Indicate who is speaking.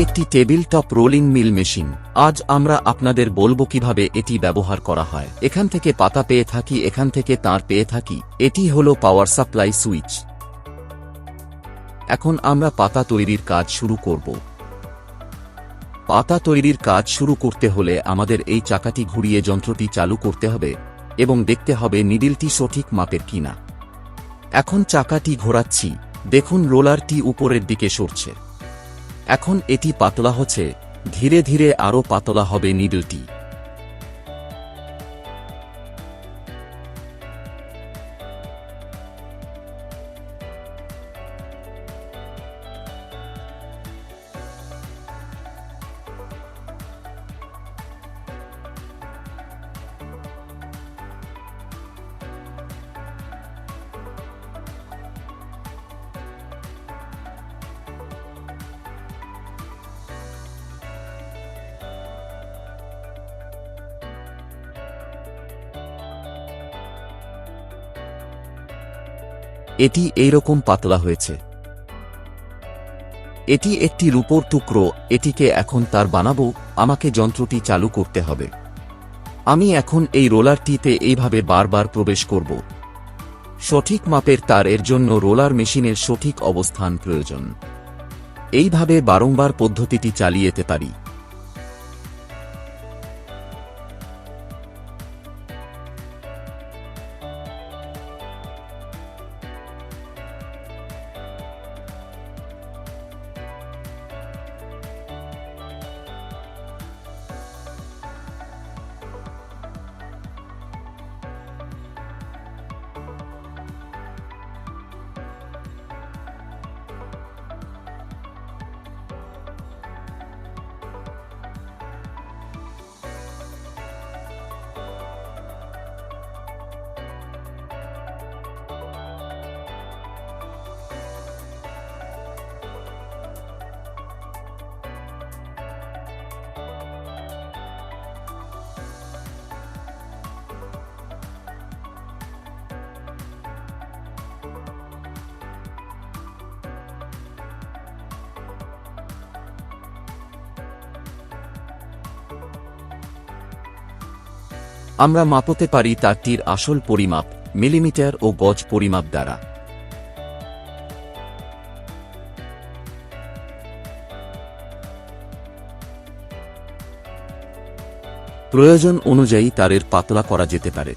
Speaker 1: একটি table top rolling mill machine. আজ আমরা আপনাদের বলবো কিভাবে এটি ব্যবহার করা হয়। এখান থেকে পাতা পেয়ে থাকি, এখান থেকে তার পেয়ে থাকি। এটি হলো পাওয়ার সাপ্লাই সুইচ। এখন আমরা পাতা তৈরির কাজ শুরু করব। পাতা তৈরির কাজ শুরু করতে হলে আমাদের এই চাকাটি ঘুরিয়ে যন্ত্রটি চালু করতে হবে এবং দেখতে হবে নিডলটি সঠিক মাপের কিনা। এখন চাকাটি ঘোরাচ্ছি, দেখুন রোলারটি উপরের দিকে সরছে। এখন এটি পাতলা হচ্ছে, ধীরে ধীরে আরও পাতলা হবে নিডলটি। এটি এইরকম পাতলা হয়েছে। এটি একটি রূপোর টুকরো, এটিকে এখন তার বানাবো। আমাকে যন্ত্রটি চালু করতে হবে। আমি এখন এই রোলারটিতে এইভাবে বারবার প্রবেশ করব। সঠিক মাপের তার, এর জন্য রোলার মেশিনের সঠিক অবস্থান প্রয়োজন। এইভাবে বারংবার পদ্ধতিটি চালিয়ে যেতে পারি। আমরা মাপতে পারি তারটির আসল পরিমাপ মিলিমিটার ও গজ পরিমাপ দ্বারা। প্রয়োজন অনুযায়ী তারের পাতলা করা যেতে পারে।